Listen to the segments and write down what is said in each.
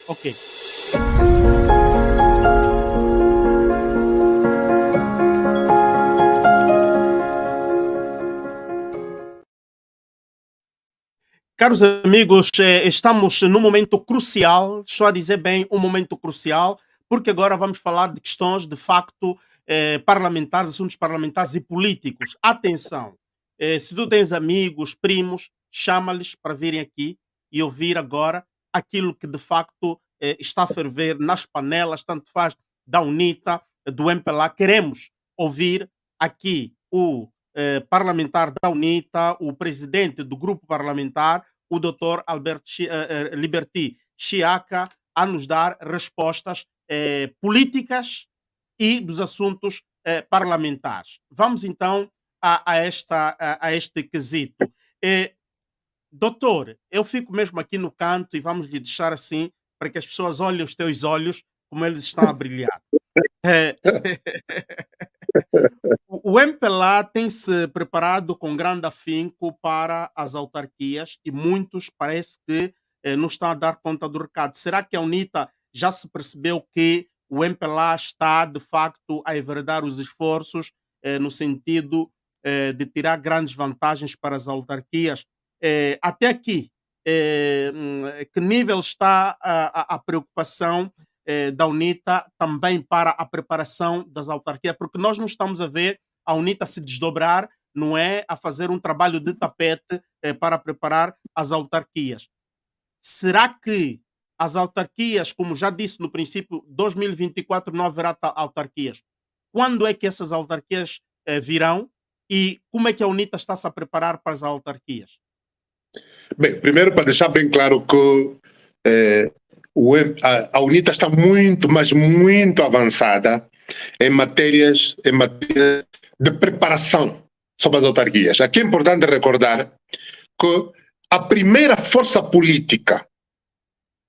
Ok. Caros amigos, estamos num momento crucial, estou a dizer bem um momento crucial, porque agora vamos falar de questões de facto parlamentares, assuntos parlamentares e políticos. Atenção, se tu tens amigos, primos, chama-lhes para virem aqui e ouvir agora aquilo que de facto está a ferver nas panelas, tanto faz da UNITA, do MPLA. Queremos ouvir aqui o parlamentar da UNITA, o presidente do grupo parlamentar, o doutor Liberty Chiaka, a nos dar respostas políticas e dos assuntos parlamentares. Vamos então a este quesito. Eh, Doutor, eu fico mesmo aqui no canto e vamos lhe deixar assim para que as pessoas olhem os teus olhos como eles estão a brilhar. Eh, o MPLA tem se preparado com grande afinco para as autarquias e muitos parece que não estão a dar conta do recado. Será que a UNITA já se percebeu que o MPLA está de facto a enveredar os esforços no sentido de tirar grandes vantagens para as autarquias? Até aqui, que nível está a preocupação da UNITA também para a preparação das autarquias? Porque nós não estamos a ver a UNITA se desdobrar, não é? A fazer um trabalho de tapete para preparar as autarquias. Será que as autarquias, como já disse no princípio, 2024 não haverá autarquias? Quando é que essas autarquias virão e como é que a UNITA está-se a preparar para as autarquias? Bem, primeiro para deixar bem claro que a UNITA está muito, mas muito avançada em matérias de preparação sobre as autarquias. Aqui é importante recordar que a primeira força política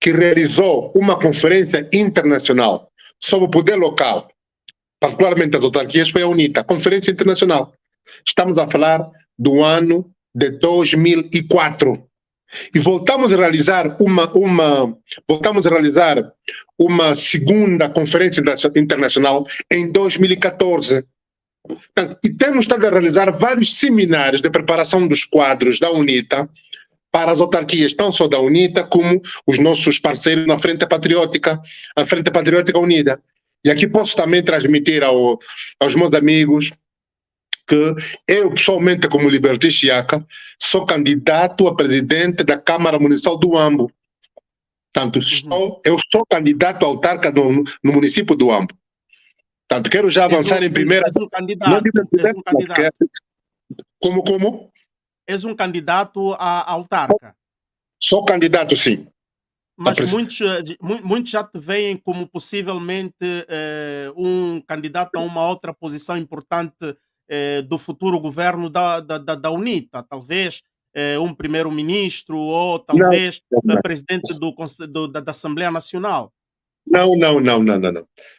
que realizou uma conferência internacional sobre o poder local, particularmente as autarquias, foi a UNITA, Conferência Internacional. Estamos a falar do ano de 2004. E voltamos a realizar uma segunda conferência internacional em 2014. E temos estado a realizar vários seminários de preparação dos quadros da UNITA para as autarquias, não só da UNITA, como os nossos parceiros na Frente Patriótica, a Frente Patriótica Unida. E aqui posso também transmitir aos meus amigos que eu, pessoalmente, como Liberty Chiaka, sou candidato a presidente da Câmara Municipal do Ambo. Portanto, eu sou candidato a autarca no município do Ambo. Portanto, quero já avançar em primeira... És um candidato. És um candidato. Como? És um candidato a autarca. Sou candidato, sim. Mas muitos já te veem como possivelmente um candidato a uma outra posição importante do futuro governo da UNITA. Talvez um primeiro-ministro ou talvez presidente da Assembleia Nacional. Não.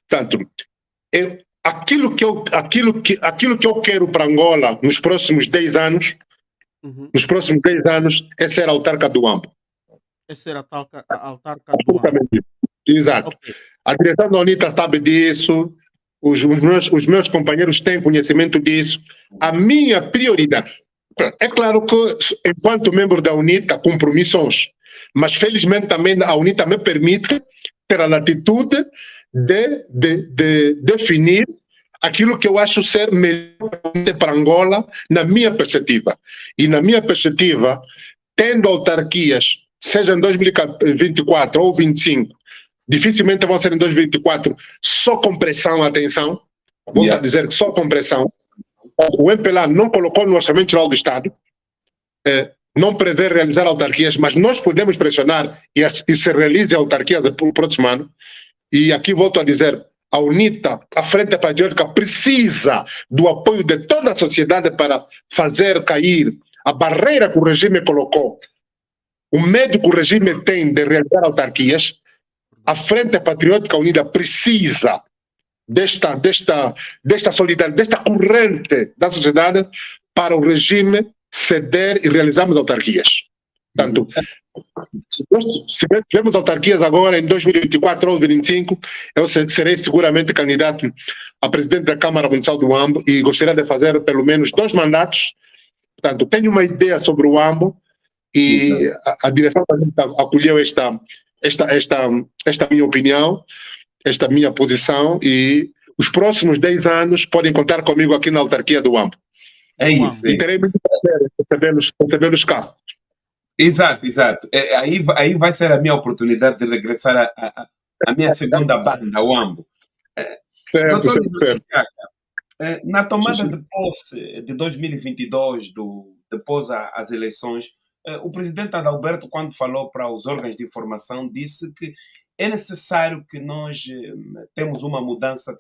Portanto, aquilo que eu quero para Angola nos próximos 10 anos, é ser autarca do Ambo. É ser autarca do Ambo. Exato. Okay. A direção da UNITA sabe disso, os meus companheiros têm conhecimento disso. A minha prioridade, é claro que enquanto membro da UNITA cumpro missões, mas felizmente também a UNITA me permite ter a latitude de definir aquilo que eu acho ser melhor para Angola, na minha perspectiva. E na minha perspectiva, tendo autarquias, seja em 2024 ou 2025, dificilmente vão ser em 2024, só com pressão, atenção, vou dizer que só com pressão. O MPLA não colocou no Orçamento Geral do Estado, não prevê realizar autarquias, mas nós podemos pressionar e se realize autarquias no próximo ano. E aqui volto a dizer, a UNITA, a Frente Patriótica, precisa do apoio de toda a sociedade para fazer cair a barreira que o regime colocou. O medo que o regime tem de realizar autarquias. A Frente Patriótica Unida precisa desta solidariedade, desta corrente da sociedade para o regime ceder e realizarmos autarquias. Portanto, se tivermos autarquias agora em 2024 ou 2025, eu serei seguramente candidato a presidente da Câmara Municipal do Huambo e gostaria de fazer pelo menos 2 mandatos. Portanto, tenho uma ideia sobre o Huambo e a direção acolheu esta minha opinião, esta minha posição, e os próximos 10 anos podem contar comigo aqui na autarquia do Huambo. É isso. E terei muito prazer recebê-los cá. Exato. Aí vai ser a minha oportunidade de regressar à minha segunda banda, o Huambo. Certo. Na tomada de posse de 2022, depois as eleições, o presidente Adalberto, quando falou para os órgãos de informação, disse que é necessário que nós tenhamos uma mudança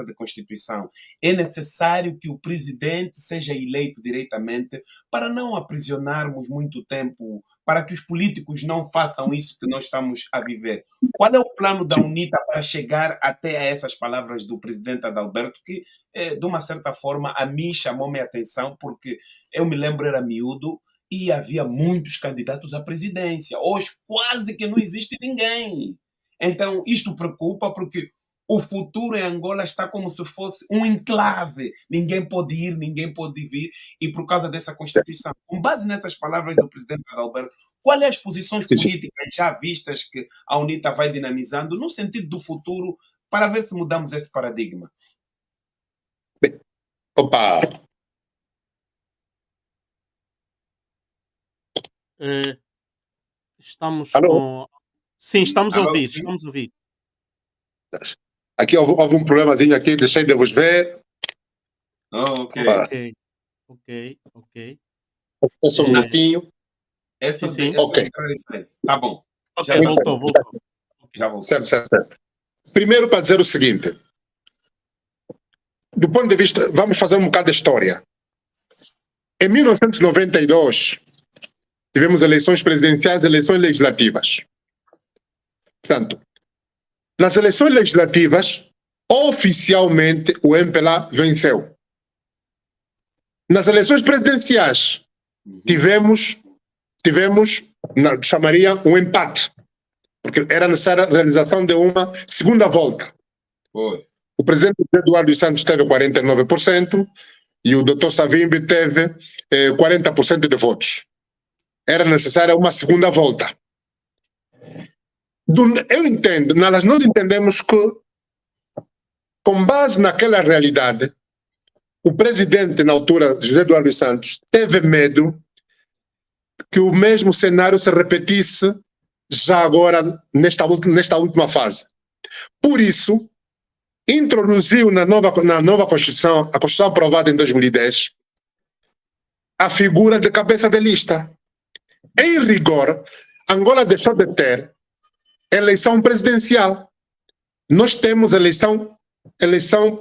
de Constituição. É necessário que o presidente seja eleito diretamente para não aprisionarmos muito tempo, para que os políticos não façam isso que nós estamos a viver. Qual é o plano da UNITA para chegar até a essas palavras do presidente Adalberto, que, de uma certa forma, a mim chamou-me a atenção, porque eu me lembro, era miúdo, e havia muitos candidatos à presidência. Hoje quase que não existe ninguém. Então isto preocupa, porque o futuro em Angola está como se fosse um enclave. Ninguém pode ir, ninguém pode vir, e por causa dessa Constituição. Com base nessas palavras do presidente Adalberto, quais as posições políticas já vistas que a UNITA vai dinamizando no sentido do futuro, para ver se mudamos esse paradigma? Opa! Estamos Alô? com... Sim, estamos a Alô, ouvir, sim? estamos a ouvir. Aqui houve um problemazinho aqui, deixei de vos ver. Ok. Opa, Ok. é só um minutinho. É só Sim. Ok. entrar e sair. Tá bom. Ok, Já voltou. Já voltou. Certo. Primeiro, para dizer o seguinte: do ponto de vista, vamos fazer um bocado de história. Em 1992, tivemos eleições presidenciais e eleições legislativas. Portanto, nas eleições legislativas, oficialmente o MPLA venceu. Nas eleições presidenciais, tivemos chamaria um empate, porque era necessária a realização de uma segunda volta. Foi. O presidente Eduardo dos Santos teve 49% e o Dr. Savimbi teve 40% de votos. Era necessária uma segunda volta. Eu entendo, nós entendemos que, com base naquela realidade, o presidente, na altura, José Eduardo dos Santos, teve medo que o mesmo cenário se repetisse já agora, nesta última fase. Por isso, introduziu na nova Constituição, a Constituição aprovada em 2010, a figura de cabeça de lista. Em rigor, Angola deixou de ter eleição presidencial. Nós temos eleição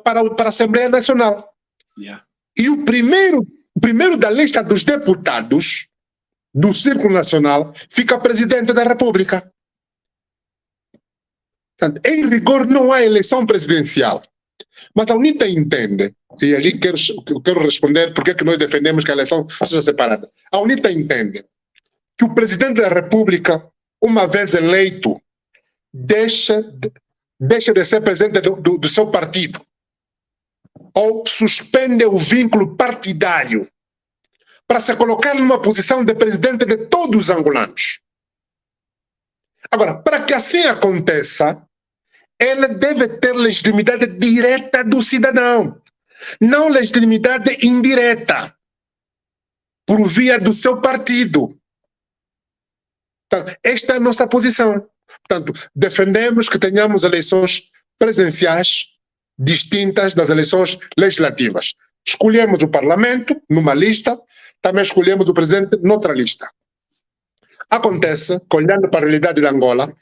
para a Assembleia Nacional. Yeah. E o primeiro da lista dos deputados do Círculo Nacional fica presidente da República. Portanto, em rigor, não há eleição presidencial. Mas a UNITA entende, e ali quero responder porque é que nós defendemos que a eleição seja separada. A UNITA entende que o presidente da República, uma vez eleito, deixa de ser presidente do seu partido, ou suspende o vínculo partidário para se colocar numa posição de presidente de todos os angolanos. Agora, para que assim aconteça, ele deve ter legitimidade direta do cidadão, não legitimidade indireta, por via do seu partido. Portanto, esta é a nossa posição. Portanto, defendemos que tenhamos eleições presenciais distintas das eleições legislativas. Escolhemos o Parlamento numa lista, também escolhemos o presidente noutra lista. Acontece que, olhando para a realidade de Angola,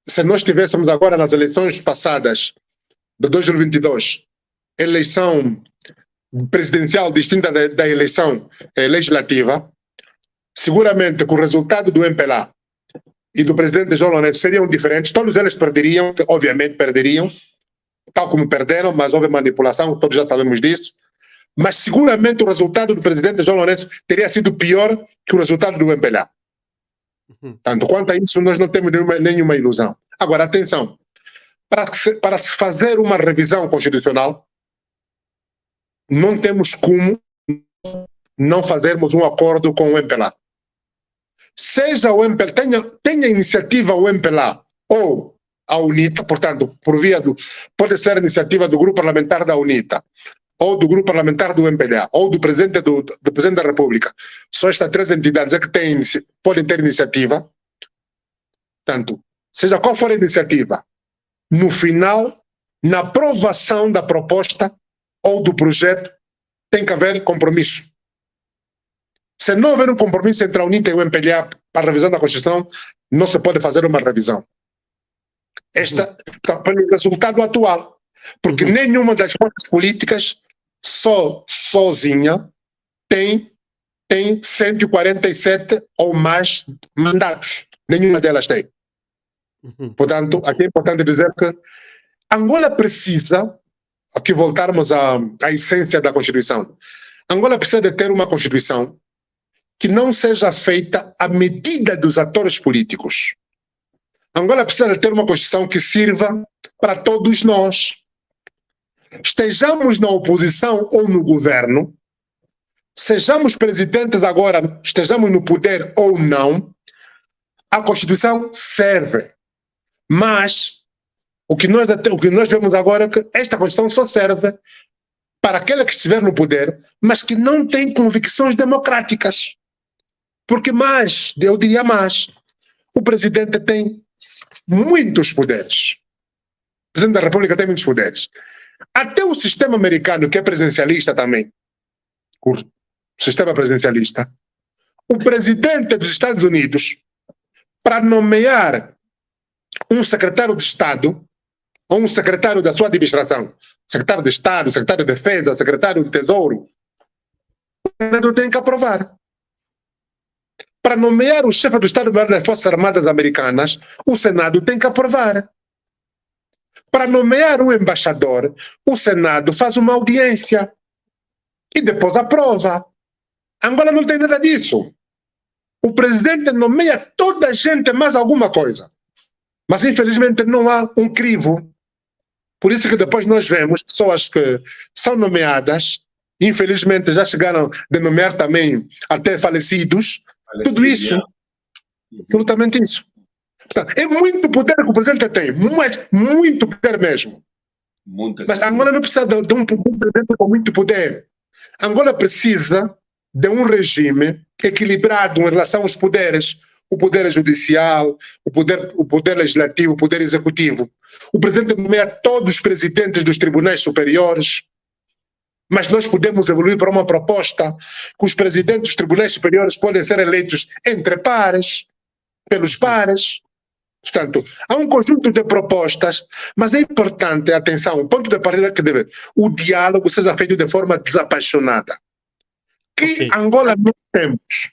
se nós tivéssemos agora nas eleições passadas de 2022, eleição presidencial distinta da eleição legislativa, seguramente com o resultado do MPLA e do presidente João Lourenço seriam diferentes. Todos eles perderiam, obviamente perderiam, tal como perderam, mas houve manipulação, todos já sabemos disso. mas seguramente o resultado do presidente João Lourenço teria sido pior que o resultado do MPLA. Tanto quanto a isso, nós não temos nenhuma ilusão. Agora, atenção, para se fazer uma revisão constitucional, não temos como não fazermos um acordo com o MPLA. Seja o MPLA, tenha iniciativa o MPLA ou a UNITA, portanto, pode ser a iniciativa do grupo parlamentar da UNITA, ou do grupo parlamentar do MPLA, ou do presidente da República. Só estas três entidades é que podem ter iniciativa. Portanto, seja qual for a iniciativa, no final, na aprovação da proposta ou do projeto, tem que haver compromisso. Se não houver um compromisso entre a UNITA e o MPLA para a revisão da Constituição, não se pode fazer uma revisão. Esta é o resultado atual. Porque nenhuma das forças políticas sozinha tem 147 ou mais mandatos. Nenhuma delas tem. Portanto, aqui é importante dizer que Angola precisa, aqui voltarmos à essência da Constituição, Angola precisa de ter uma Constituição que não seja feita à medida dos atores políticos. Angola precisa de ter uma Constituição que sirva para todos nós. Estejamos na oposição ou no governo, sejamos presidentes agora, estejamos no poder ou não, a Constituição serve. Mas o que nós vemos agora é que esta Constituição só serve para aquele que estiver no poder, mas que não tem convicções democráticas. Porque eu diria mais, o presidente tem muitos poderes. O presidente da República tem muitos poderes. Até o sistema americano, que é presidencialista também, o sistema presidencialista, o presidente dos Estados Unidos, para nomear um secretário de Estado, ou um secretário da sua administração, secretário de Estado, secretário de Defesa, secretário de Tesouro, o Senado tem que aprovar. Para nomear o chefe do Estado-Maior das Forças Armadas Americanas, o Senado tem que aprovar. Para nomear um embaixador, o Senado faz uma audiência e depois aprova. Angola não tem nada disso. O presidente nomeia toda a gente mais alguma coisa. Mas, infelizmente, não há um crivo. Por isso que depois nós vemos pessoas que são nomeadas, infelizmente já chegaram a nomear também até falecidos. Tudo isso, absolutamente isso. Portanto, é muito poder que o presidente tem, muito poder mesmo. Mas Angola não precisa de um presidente com muito poder. Angola precisa de um regime equilibrado em relação aos poderes. O poder judicial, o poder legislativo, o poder executivo. O presidente nomeia todos os presidentes dos tribunais superiores. Mas nós podemos evoluir para uma proposta que os presidentes dos tribunais superiores podem ser eleitos entre pares, pelos pares. Portanto, há um conjunto de propostas, mas é importante, atenção, o ponto de partida é que o diálogo seja feito de forma desapaixonada. Que Angola nós temos,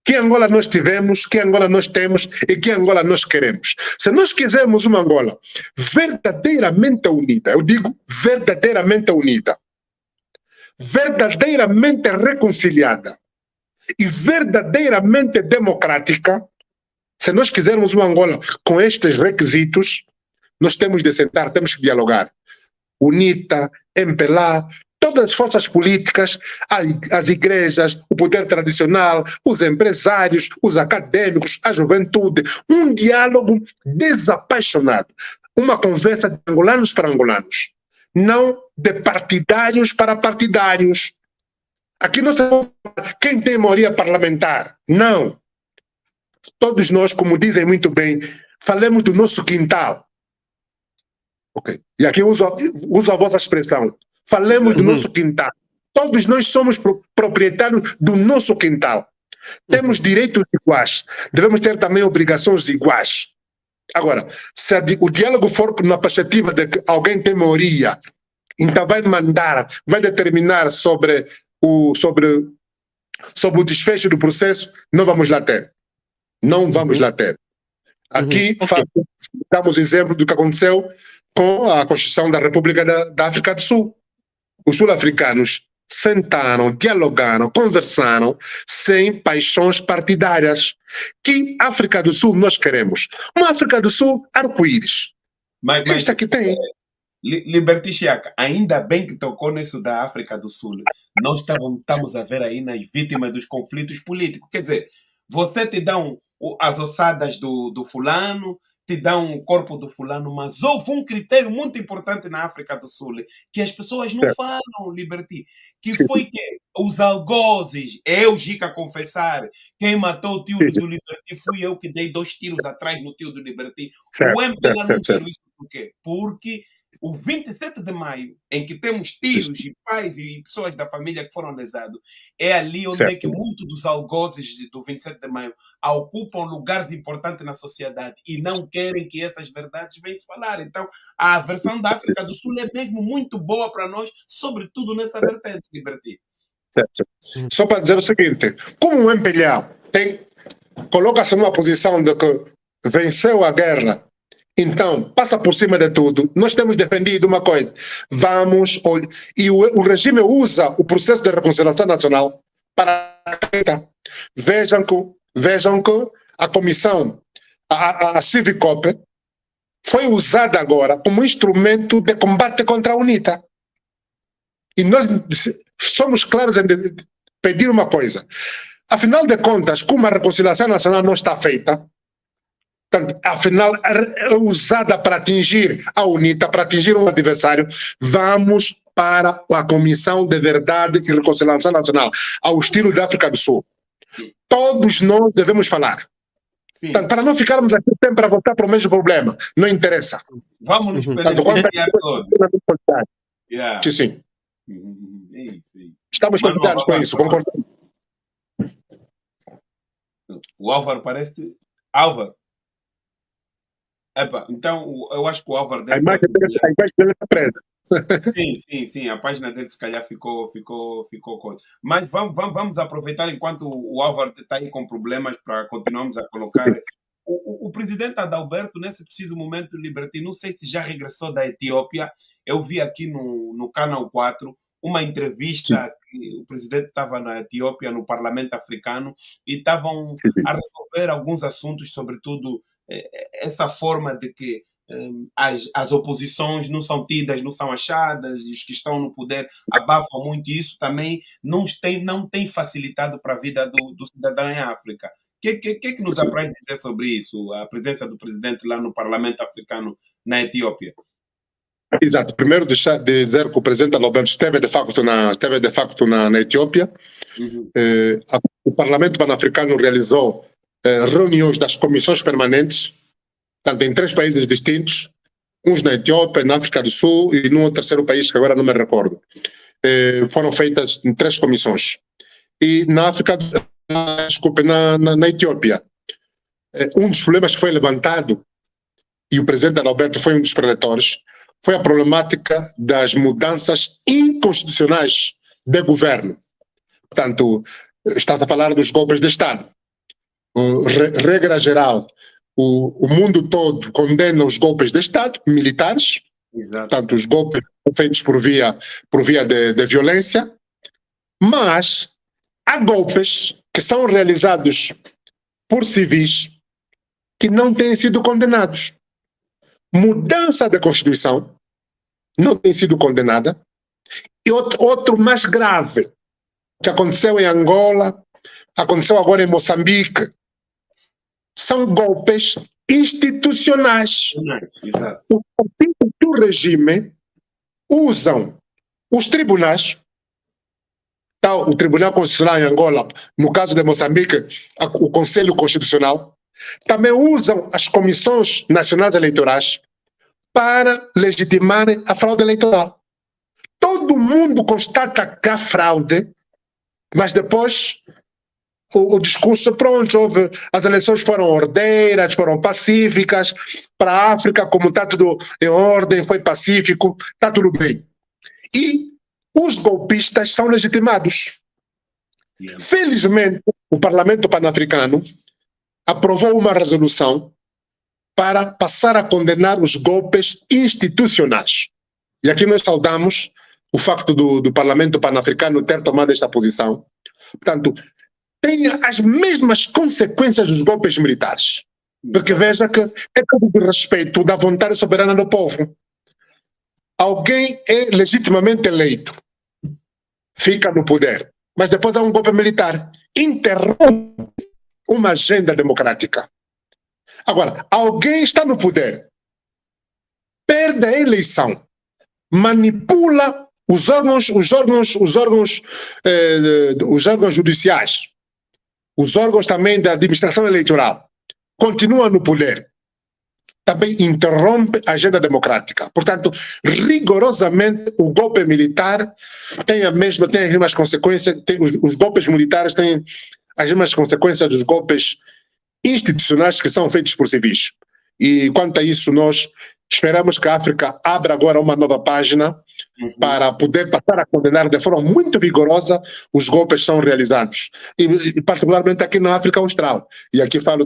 que Angola nós tivemos, que Angola nós temos e que Angola nós queremos. Se nós quisermos uma Angola verdadeiramente unida, eu digo verdadeiramente unida, verdadeiramente reconciliada e verdadeiramente democrática, se nós quisermos uma Angola com estes requisitos, nós temos de sentar, temos que dialogar. UNITA, MPLA, todas as forças políticas, as igrejas, o poder tradicional, os empresários, os acadêmicos, a juventude, um diálogo desapaixonado, uma conversa de angolanos para angolanos, não de partidários para partidários. Aqui não se fala quem tem maioria parlamentar, não. Todos nós, como dizem muito bem, falemos do nosso quintal. Ok. E aqui uso a vossa expressão. Falemos do nosso quintal. Todos nós somos proprietários do nosso quintal. Temos direitos iguais. Devemos ter também obrigações iguais. Agora, se o diálogo for na perspectiva de que alguém tem maioria, então vai determinar sobre o desfecho do processo, não vamos lá ter. Não vamos lá ter. Aqui damos exemplo do que aconteceu com a Constituição da República da África do Sul. Os sul-africanos sentaram, dialogaram, conversaram sem paixões partidárias. Que África do Sul nós queremos? Uma África do Sul arco-íris. Mas Esta que tem. Liberty Chiaca, ainda bem que tocou nisso da África do Sul. Nós estamos a ver aí nas vítimas dos conflitos políticos. Quer dizer, você te dá as ossadas do fulano, te dá um corpo do fulano, mas houve um critério muito importante na África do Sul que as pessoas não falam, Liberty, que foi que os algozes, eu, Gica, confessar, quem matou o tio do Liberty fui eu que dei 2 tiros atrás no tio do Liberty. O MPLA não tirou isso por quê? Porque o 27 de maio, em que temos tios e pais e pessoas da família que foram lesados, é ali onde é que muitos dos algozes do 27 de maio ocupam lugares importantes na sociedade e não querem que essas verdades venham se falar. Então, a versão da África do Sul é mesmo muito boa para nós, sobretudo nessa vertente, Liberty. Só para dizer o seguinte, como o MPLA coloca-se numa posição de que venceu a guerra, então, passa por cima de tudo. Nós temos defendido uma coisa. E o regime usa o processo de reconciliação nacional para... Vejam que a comissão, a Civicop, foi usada agora como instrumento de combate contra a UNITA. E nós somos claros em pedir uma coisa. Afinal de contas, como a reconciliação nacional não está feita, afinal, é usada para atingir a UNITA, para atingir um adversário, vamos para a Comissão de Verdade e Reconciliação Nacional, ao estilo da África do Sul. Todos nós devemos falar. Portanto, para não ficarmos aqui sempre a voltar para o mesmo problema, não interessa. Vamos nos beneficiar todos. Sim. Estamos convidados com isso, concordamos. O Álvaro parece... Álvaro. Epa, então, eu acho que o Álvaro... A imagem dele está presa. Sim, a página dele se calhar ficou coisa. Mas vamos aproveitar enquanto o Álvaro está aí com problemas para continuarmos a colocar... O presidente Adalberto, nesse preciso momento, Liberty, não sei se já regressou da Etiópia, eu vi aqui no Canal 4 uma entrevista que o presidente estava na Etiópia, no Parlamento Africano, e estavam a resolver alguns assuntos, sobretudo essa forma de que as oposições não são tidas, não são achadas, e os que estão no poder abafam muito isso, também não tem facilitado para a vida do cidadão em África. O que nos apraz dizer sobre isso, a presença do presidente lá no Parlamento Africano na Etiópia? Exato. Primeiro dizer que o presidente Adalberto esteve de facto na Etiópia. O Parlamento Pan-Africano realizou reuniões das comissões permanentes, tanto em 3 países distintos, uns na Etiópia, na África do Sul e num terceiro país que agora não me recordo. Foram feitas em 3 comissões. E na Etiópia, um dos problemas que foi levantado, e o presidente Adalberto foi um dos preletores, foi a problemática das mudanças inconstitucionais de governo. Portanto, está a falar dos golpes de Estado. Regra geral, o mundo todo condena os golpes de Estado militares. Exato. Portanto, os golpes feitos por via de violência, mas há golpes que são realizados por civis que não têm sido condenados. Mudança da Constituição não tem sido condenada. E outro mais grave, que aconteceu em Angola, aconteceu agora em Moçambique, são golpes institucionais. Exato. Os partidos do regime usam os tribunais, o Tribunal Constitucional em Angola, no caso de Moçambique, o Conselho Constitucional, também usam as comissões nacionais eleitorais para legitimarem a fraude eleitoral. Todo mundo constata que há fraude, mas depois o discurso pronto, as eleições foram ordeiras, foram pacíficas, para a África, como está tudo em ordem, foi pacífico, está tudo bem. E os golpistas são legitimados. Felizmente, o Parlamento Pan-Africano aprovou uma resolução para passar a condenar os golpes institucionais. E aqui nós saudamos o facto do Parlamento Pan-Africano ter tomado esta posição. Portanto, tem as mesmas consequências dos golpes militares. Porque veja que é tudo de respeito da vontade soberana do povo. Alguém é legitimamente eleito, fica no poder, mas depois há um golpe militar, interrompe uma agenda democrática. Agora, alguém está no poder, perde a eleição, manipula os órgãos judiciais, os órgãos também da administração eleitoral, continua no poder, também interrompe a agenda democrática. Portanto, rigorosamente, o golpe militar tem as mesmas consequências, os golpes militares têm as mesmas consequências dos golpes institucionais que são feitos por civis. E quanto a isso, nós esperamos que a África abra agora uma nova página para poder passar a condenar de forma muito vigorosa os golpes que são realizados. E particularmente aqui na África Austral. E aqui falo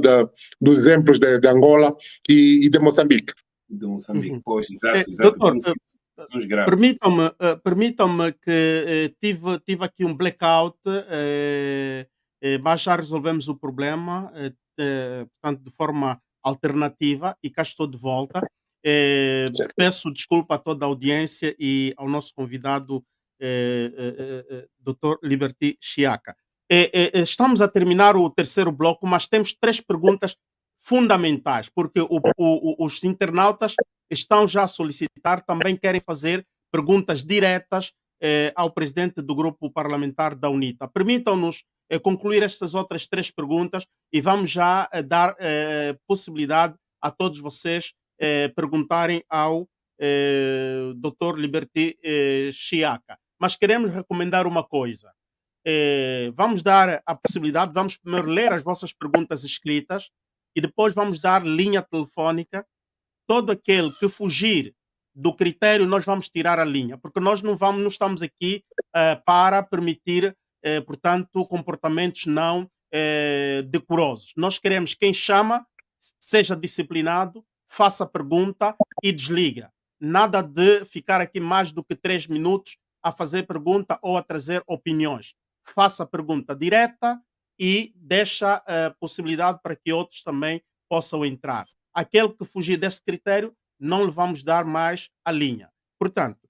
dos exemplos de Angola e de Moçambique. De Moçambique, pois, exato. Doutor, permitam-me que tive aqui um blackout, mas já resolvemos o problema, portanto, de forma alternativa, e cá estou de volta. Peço desculpa a toda a audiência e ao nosso convidado, Dr. Liberty Chiaka. Estamos a terminar o terceiro bloco, mas temos 3 perguntas fundamentais, porque os internautas estão já a solicitar, também querem fazer perguntas diretas ao presidente do grupo parlamentar da UNITA. Permitam-nos concluir estas outras 3 perguntas e vamos já dar possibilidade a todos vocês perguntarem ao Dr. Liberty Chiaka. Mas queremos recomendar uma coisa. Vamos dar a possibilidade, vamos primeiro ler as vossas perguntas escritas e depois vamos dar linha telefónica. Todo aquele que fugir do critério, nós vamos tirar a linha, porque nós não estamos aqui para permitir, portanto, comportamentos não decorosos. Nós queremos quem chama seja disciplinado, faça a pergunta e desliga. Nada de ficar aqui mais do que 3 minutos a fazer pergunta ou a trazer opiniões. Faça a pergunta direta e deixa a possibilidade para que outros também possam entrar. Aquele que fugir desse critério, não lhe vamos dar mais a linha. Portanto,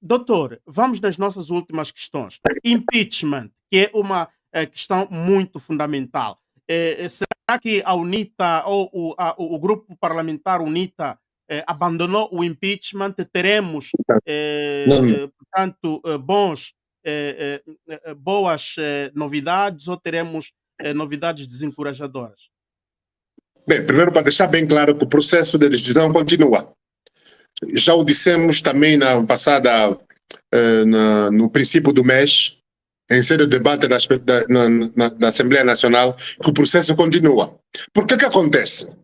doutor, vamos nas nossas últimas questões. Impeachment, que é uma questão muito fundamental. Será que a UNITA ou o grupo parlamentar UNITA abandonou o impeachment? Teremos, portanto, boas novidades ou teremos novidades desencorajadoras? Bem, primeiro para deixar bem claro que o processo de decisão continua. Já o dissemos também na passada, no princípio do mês, em sede de debate da Assembleia Nacional, que o processo continua. Por que acontece?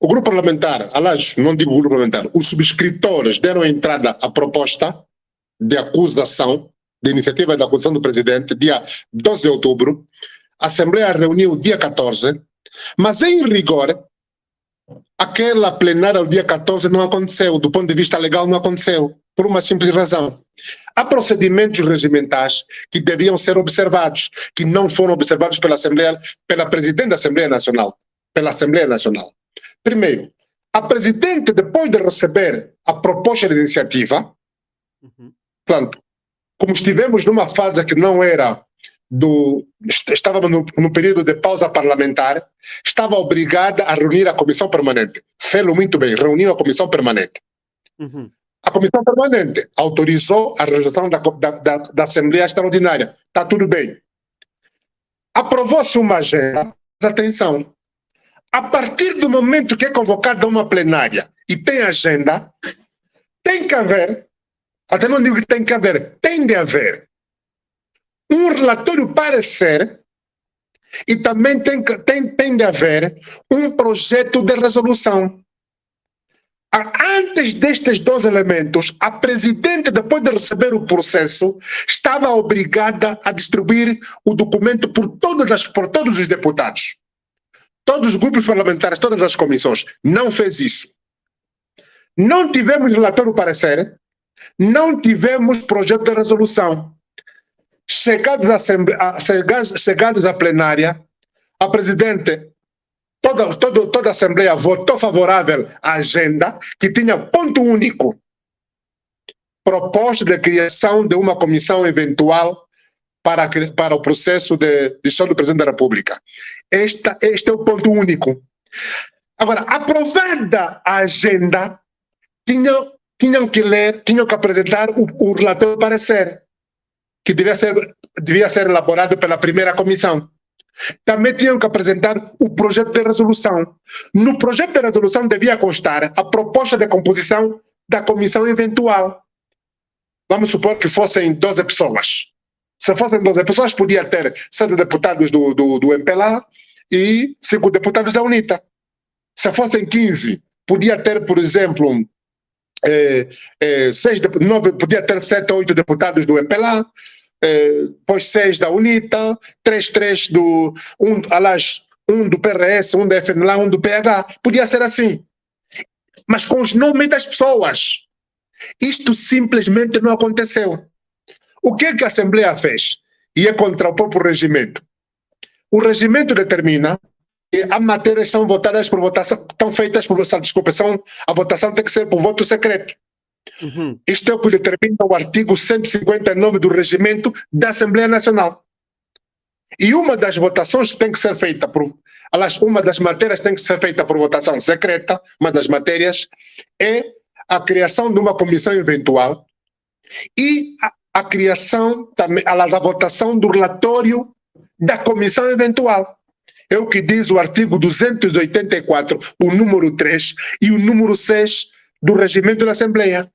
O grupo parlamentar, aliás, não digo o grupo parlamentar, os subscritores deram entrada à proposta de acusação, de iniciativa de acusação do presidente, dia 12 de outubro, a Assembleia reuniu dia 14, mas em rigor, aquela plenária do dia 14 não aconteceu, do ponto de vista legal não aconteceu, por uma simples razão. Há procedimentos regimentais que deviam ser observados, que não foram observados pela Presidente da Assembleia Nacional, pela Assembleia Nacional. Primeiro, a Presidente, depois de receber a proposta de iniciativa, portanto, como estivemos numa fase que não era estávamos no período de pausa parlamentar, estava obrigada a reunir a comissão permanente. Fez-lo muito bem, reuniu a comissão permanente. A comissão permanente autorizou a realização da Assembleia Extraordinária. Está tudo bem. Aprovou-se uma agenda, atenção, a partir do momento que é convocada uma plenária e tem agenda, tem que haver, até não digo que tem que haver, tem de haver um relatório parecer e também tem de haver um projeto de resolução. Antes destes 2 elementos, a Presidente, depois de receber o processo, estava obrigada a distribuir o documento por todos os deputados. Todos os grupos parlamentares, todas as comissões. Não fez isso. Não tivemos relatório parecer, não tivemos projeto de resolução. Chegados à plenária, a presidente, toda a Assembleia votou favorável à agenda, que tinha ponto único: proposta de criação de uma comissão eventual para o processo de gestão do Presidente da República. Este é o ponto único. Agora, aprovada a agenda, tinham que apresentar o relatório de parecer, que devia ser elaborado pela primeira comissão. Também tinham que apresentar o projeto de resolução. No projeto de resolução devia constar a proposta de composição da comissão eventual. Vamos supor que fossem 12 pessoas. Se fossem 12 pessoas, podia ter 7 deputados do MPLA e 5 deputados da UNITA. Se fossem 15, podia ter, por exemplo, 9, podia ter 7 ou 8 deputados do MPLA, depois 6 da UNITA, 3 um do PRS, um da FNLA, um do PH. Podia ser assim. Mas com os nomes das pessoas. Isto simplesmente não aconteceu. O que é que a Assembleia fez? E é contra o próprio regimento. O regimento determina que as matérias são votadas por votação, estão feitas por votação, a votação tem que ser por voto secreto. Isto é o que determina o artigo 159 do regimento da Assembleia Nacional. E uma das votações tem que ser feita uma das matérias tem que ser feita por votação secreta. Uma das matérias é a criação de uma comissão eventual e a criação, também, a votação do relatório da comissão eventual. É o que diz o artigo 284, o número 3 e o número 6 do regimento da Assembleia.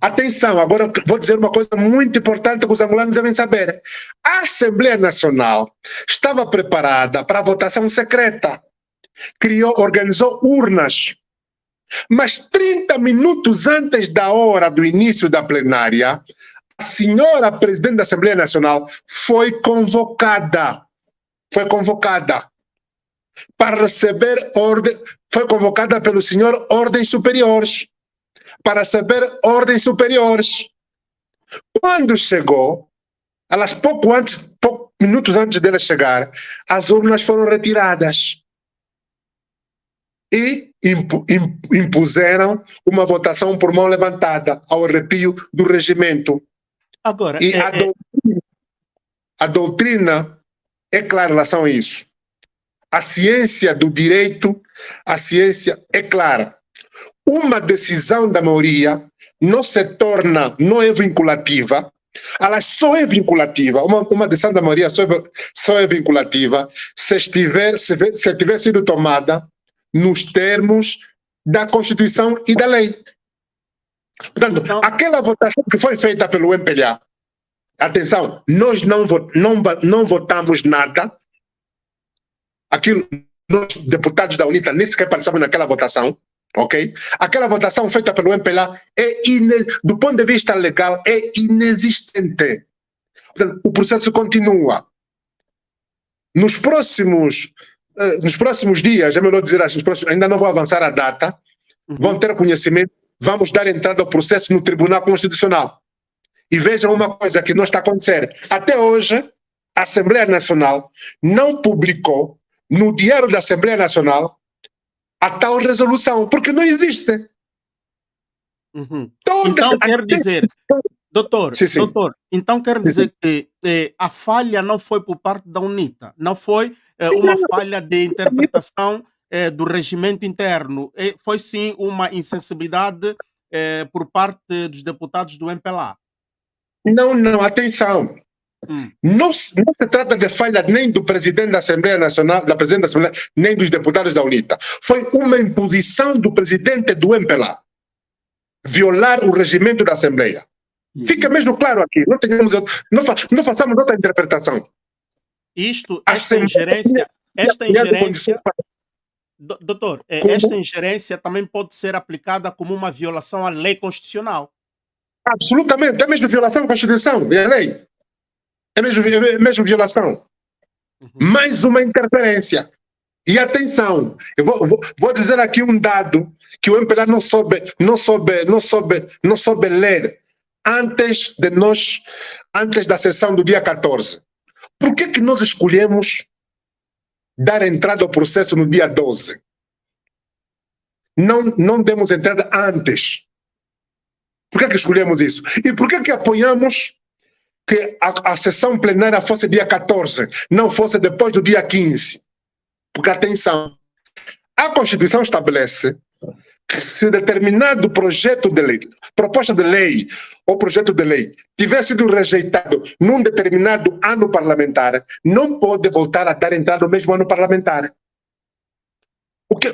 Atenção, agora vou dizer uma coisa muito importante que os angolanos devem saber. A Assembleia Nacional estava preparada para a votação secreta. Organizou urnas. Mas 30 minutos antes da hora do início da plenária, a senhora presidente da Assembleia Nacional foi convocada para receber ordem, foi convocada pelo senhor ordens superiores, para receber ordens superiores. Quando chegou, poucos minutos antes dela chegar, as urnas foram retiradas e impuseram uma votação por mão levantada, ao arrepio do regimento. Agora, e a doutrina é clara em relação a isso. A ciência do direito, a ciência é clara. Uma decisão da maioria não é vinculativa. Ela só é vinculativa. Uma decisão da maioria só é vinculativa se tiver sido tomada nos termos da Constituição e da lei. Portanto, então, aquela votação que foi feita pelo MPLA, atenção, nós não votamos nada. Nós, deputados da UNITA, nem sequer participamos naquela votação, ok? Aquela votação feita pelo MPLA do ponto de vista legal, é inexistente. Portanto, o processo continua. Nos próximos dias, é melhor dizer assim, ainda não vou avançar a data, vão ter conhecimento, vamos dar entrada ao processo no Tribunal Constitucional. E vejam uma coisa que não está a acontecer. Até hoje, a Assembleia Nacional não publicou no Diário da Assembleia Nacional a tal resolução, porque não existe. Então quer dizer, doutor, então quer dizer que a falha não foi por parte da UNITA, não foi uma falha de interpretação do regimento interno, foi sim uma insensibilidade por parte dos deputados do MPLA. Não, atenção. Não se trata de falha nem do presidente da Assembleia Nacional, da presidente da Assembleia, nem dos deputados da UNITA. Foi uma imposição do presidente do MPLA violar o regimento da Assembleia. Fica mesmo claro aqui, não façamos outra interpretação. Esta ingerência, doutor, esta ingerência também pode ser aplicada como uma violação à lei constitucional. Absolutamente, é mesmo violação à Constituição e à lei. É mesmo violação. Mais uma interferência. E atenção, eu vou dizer aqui um dado que o MPLA não soube ler antes da sessão do dia 14. Por que nós escolhemos dar entrada ao processo no dia 12? Não demos entrada antes. Por que escolhemos isso? E por que apoiamos que a sessão plenária fosse dia 14, não fosse depois do dia 15? Porque, atenção, a Constituição estabelece que se determinado projeto de lei, proposta de lei ou projeto de lei tiver sido rejeitado num determinado ano parlamentar, não pode voltar a dar entrada no mesmo ano parlamentar.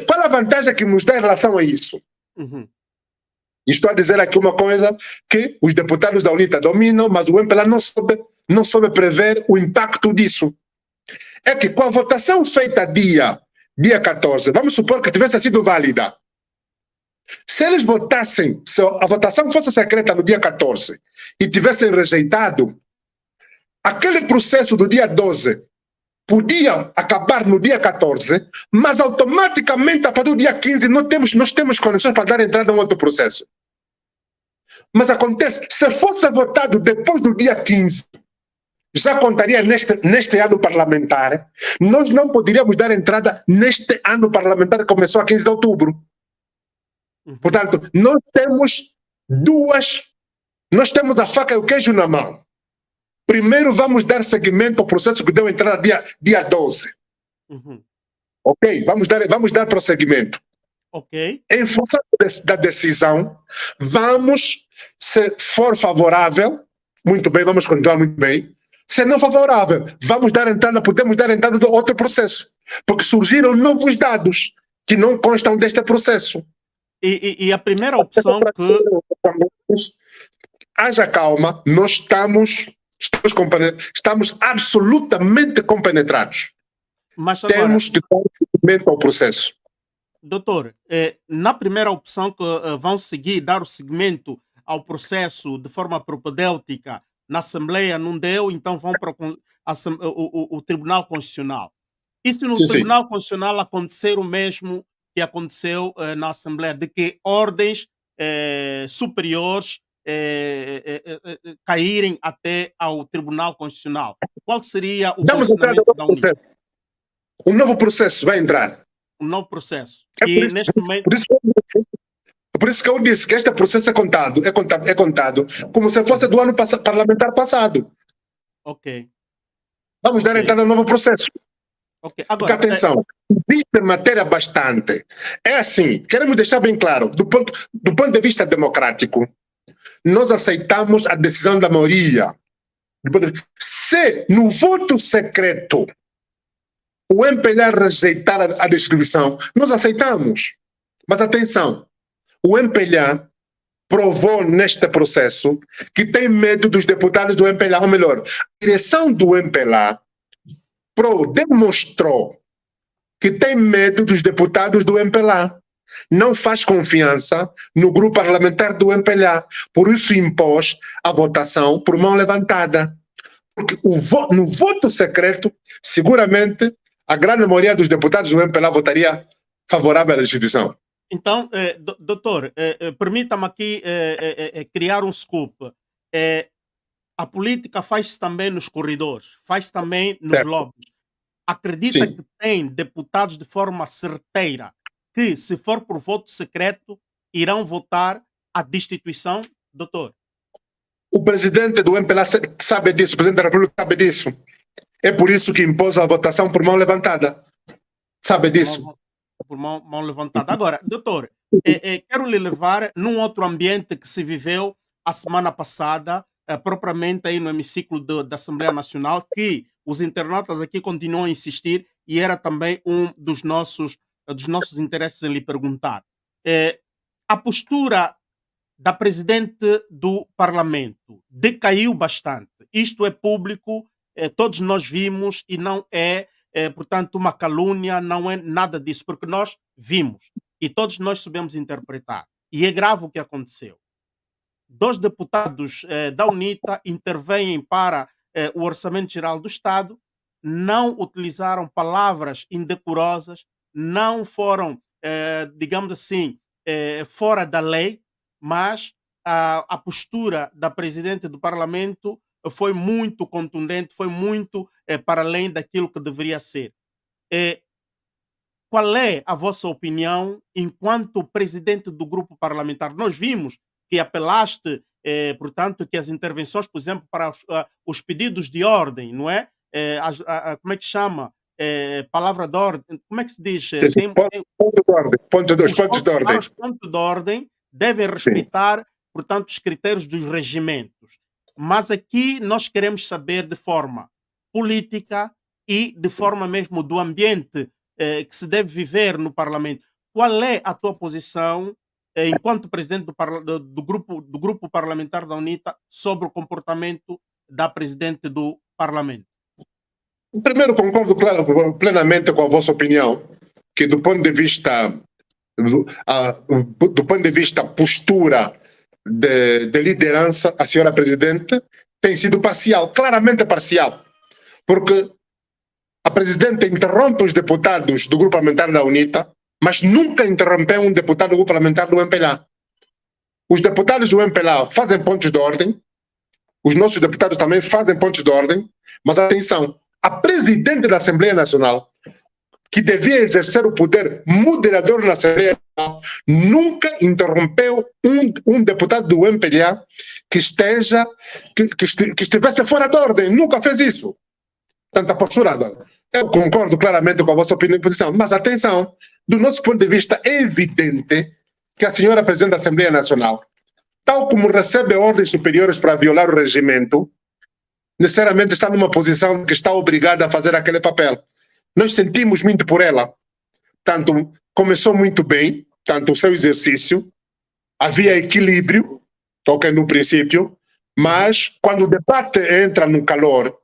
Qual a vantagem que nos dá em relação a isso? Uhum. Estou a dizer aqui uma coisa que os deputados da UNITA dominam, mas o MPLA não soube prever o impacto disso. É que com a votação feita dia 14, vamos supor que tivesse sido válida. Se eles votassem, se a votação fosse secreta no dia 14 e tivessem rejeitado, aquele processo do dia 12 podia acabar no dia 14, mas automaticamente a partir do dia 15 nós temos condições para dar entrada a um outro processo. Mas acontece, se fosse votado depois do dia 15, já contaria neste ano parlamentar, nós não poderíamos dar entrada neste ano parlamentar que começou a 15 de outubro. Portanto, nós temos a faca e o queijo na mão. Primeiro vamos dar seguimento ao processo que deu entrada dia 12. Uhum. Ok? Vamos dar prosseguimento. Ok. Em função da decisão, se for favorável, muito bem, vamos continuar muito bem. Se não favorável, podemos dar entrada do outro processo. Porque surgiram novos dados que não constam deste processo. E a primeira opção que... Haja calma, nós estamos absolutamente compenetrados. Mas agora, temos de dar seguimento ao processo. doutor, na primeira opção que vão dar o seguimento ao processo de forma propedêutica na Assembleia, não deu, então vão para o Tribunal Constitucional. E se no Sim, sim. Tribunal Constitucional acontecer o mesmo que aconteceu na Assembleia, de que ordens superiores caírem até ao Tribunal Constitucional, qual seria o Damos entrada posicionamento ao da novo União? processo. Um novo processo vai entrar. Um novo processo. É E neste momento... por isso que eu disse que este processo é contado como se fosse do ano parlamentar passado. Ok. Vamos dar entrada ao novo processo. Ok. Porque, Agora, atenção, existe matéria bastante. É assim, queremos deixar bem claro, do ponto de vista democrático, nós aceitamos a decisão da maioria. Se no voto secreto o MPLA rejeitar a distribuição, nós aceitamos. Mas atenção, o MPLA provou neste processo que tem medo dos deputados do MPLA, ou melhor, a direção do MPLA demonstrou que tem medo dos deputados do MPLA. Não faz confiança no grupo parlamentar do MPLA. Por isso impôs a votação por mão levantada. Porque no voto secreto, seguramente, a grande maioria dos deputados do MPLA votaria favorável à legislação. então, doutor, permita-me aqui criar um scoop. A política faz-se também nos corredores, faz também nos Certo. lobbies. Acredita Sim. que tem deputados de forma certeira que, se for por voto secreto, irão votar a destituição, doutor? O presidente do MPLA sabe disso, o presidente da República sabe disso. É por isso que impôs a votação por mão levantada. Sabe disso. Por mão levantada. Agora, doutor, quero lhe levar num outro ambiente que se viveu a semana passada, propriamente aí no hemiciclo da Assembleia Nacional, que os internautas aqui continuam a insistir e era também um dos nossos interesses em lhe perguntar. A postura da presidente do Parlamento decaiu bastante. Isto é público, todos nós vimos e não é, portanto, uma calúnia, não é nada disso, porque nós vimos e todos nós sabemos interpretar. E é grave o que aconteceu. 2 deputados da UNITA intervêm para o Orçamento Geral do Estado não utilizaram palavras indecorosas, não foram, digamos assim, fora da lei, mas a postura da presidente do Parlamento foi muito contundente, foi muito para além daquilo que deveria ser. Eh, Qual é a vossa opinião enquanto presidente do grupo parlamentar? Nós vimos que apelaste, portanto, que as intervenções, por exemplo, para os pedidos de ordem, não é? Como é que chama? Palavra de ordem, como é que se diz? Sim, sim. Ponto de ordem, Os pontos de para ordem. os pontos de ordem devem Sim. respeitar, portanto, os critérios dos regimentos. Mas aqui nós queremos saber de forma política e de forma mesmo do ambiente que se deve viver no Parlamento. Qual é a tua posição, enquanto presidente do grupo parlamentar da UNITA, sobre o comportamento da presidente do Parlamento? Primeiro, concordo plenamente com a vossa opinião, que do ponto de vista do ponto de vista postura de liderança, a senhora presidente tem sido parcial, claramente parcial, porque a presidente interrompe os deputados do grupo parlamentar da UNITA, mas nunca interrompeu um deputado do grupo parlamentar do MPLA. Os deputados do MPLA fazem pontos de ordem, os nossos deputados também fazem pontos de ordem, mas atenção, a presidente da Assembleia Nacional, que devia exercer o poder moderador na Assembleia Nacional, nunca interrompeu um deputado do MPLA que estivesse fora de ordem, nunca fez isso. Tanta postura. Eu concordo claramente com a vossa opinião e posição, mas atenção, do nosso ponto de vista é evidente que a senhora presidente da Assembleia Nacional, tal como recebe ordens superiores para violar o regimento, necessariamente está numa posição que está obrigada a fazer aquele papel. Nós sentimos muito por ela. Tanto começou muito bem, tanto o seu exercício, havia equilíbrio, ok, no princípio, mas quando o debate entra no calor,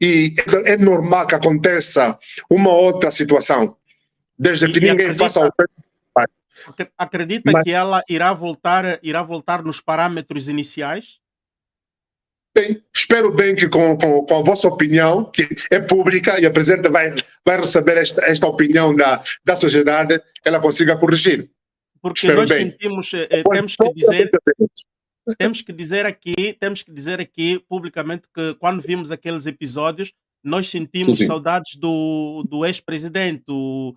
e é normal que aconteça uma outra situação, desde que ninguém faça o... Acredita que ela irá voltar nos parâmetros iniciais? Bem, espero bem que com a vossa opinião, que é pública e a Presidente vai receber esta opinião da sociedade, ela consiga corrigir. Porque espero nós bem. sentimos, temos que dizer aqui publicamente que quando vimos aqueles episódios, nós sentimos Sim. saudades do ex-presidente, o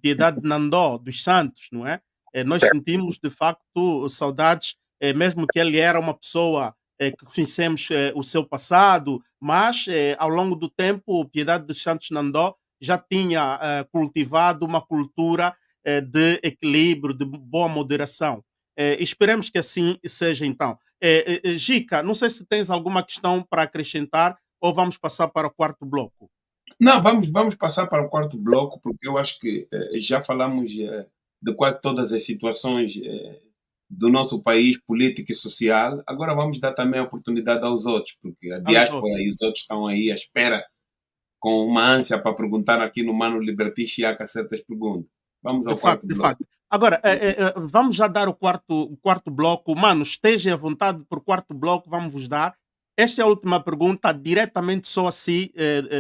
Piedade Nandó dos Santos, não é? Nós Certo. sentimos de facto saudades, mesmo que ele era uma pessoa que conhecemos o seu passado, mas ao longo do tempo o Piedade dos Santos Nandó já tinha cultivado uma cultura de equilíbrio, de boa moderação. Esperemos que assim seja então. Gica, não sei se tens alguma questão para acrescentar ou vamos passar para o quarto bloco. Não, vamos passar para o quarto bloco, porque eu acho que já falamos de quase todas as situações do nosso país, política e social. Agora vamos dar também a oportunidade aos outros, porque a diáspora e os outros estão aí à espera com uma ânsia para perguntar aqui no Mano Liberty Chiaca certas perguntas. Vamos ao quarto bloco. De facto. Agora, vamos já dar o quarto bloco. Mano, esteja à vontade para o quarto bloco, vamos vos dar. Esta é a última pergunta, diretamente só a si,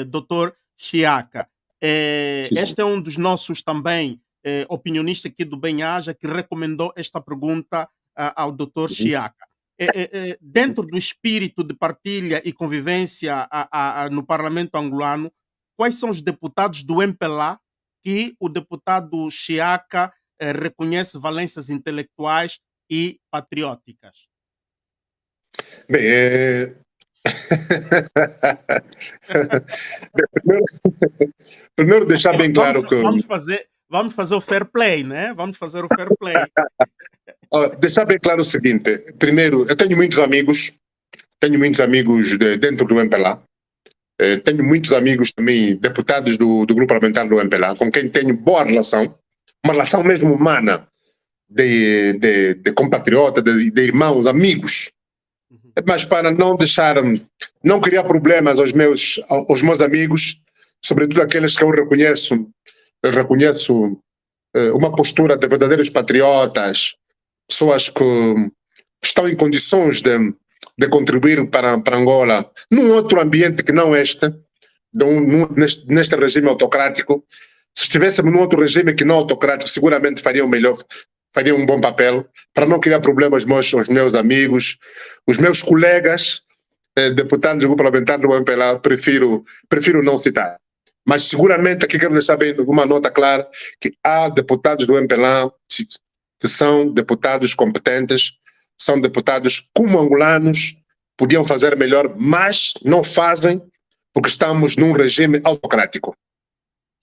doutor Chiaca. Este é um dos nossos também opinionistas aqui do Bem-Aja que recomendou esta pergunta ao doutor Chiaca. Dentro do espírito de partilha e convivência no Parlamento angolano, quais são os deputados do MPLA que o deputado Chiaca reconhece valências intelectuais e patrióticas? Bem, primeiro deixar bem claro que... Vamos fazer o fair play, né? Vamos fazer o fair play. Deixar bem claro o seguinte. Primeiro, eu tenho muitos amigos dentro do MPLA. Tenho muitos amigos também, deputados do grupo parlamentar do MPLA, com quem tenho boa relação, uma relação mesmo humana, de compatriota, de irmãos, amigos. Mas para não criar problemas aos meus amigos, sobretudo aqueles que eu reconheço uma postura de verdadeiros patriotas, pessoas que estão em condições de contribuir para Angola num outro ambiente que não este, neste regime autocrático. Se estivéssemos num outro regime que não autocrático, seguramente faria um bom papel para não criar problemas aos meus amigos, os meus colegas, deputados do grupo parlamentar do MPLA, prefiro não citar. Mas seguramente aqui quero deixar bem uma nota clara que há deputados do MPLA que são deputados competentes, são deputados como angolanos, podiam fazer melhor, mas não fazem porque estamos num regime autocrático.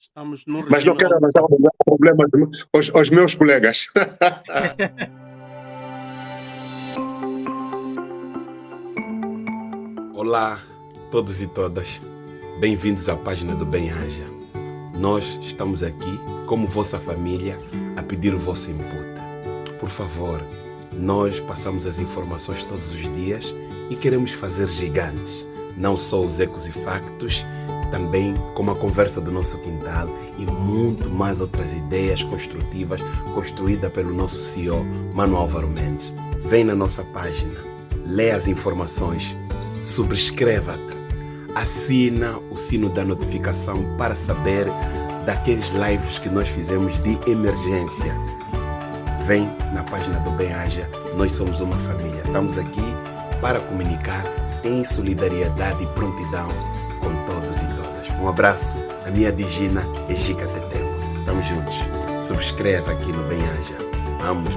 Estamos num regime Mas não quero arranjar problemas aos meus colegas. Olá, todos e todas. Bem-vindos à página do Bem-Haja. Nós estamos aqui, como vossa família, a pedir o vosso input. Por favor, nós passamos as informações todos os dias e queremos fazer gigantes. Não só os ecos e factos, também como a conversa do nosso quintal e muito mais outras ideias construtivas construídas pelo nosso CEO, Mano Álvaro Mendes. Vem na nossa página, lê as informações, subscreva-te, assina o sino da notificação para saber daqueles lives que nós fizemos de emergência. Vem na página do Bem-Haja, nós somos uma família. Estamos aqui para comunicar em solidariedade e prontidão com todos e todas. Um abraço, a minha digina é Jica Tetemo. Estamos juntos. Subscreva aqui no Bem-Haja. Vamos.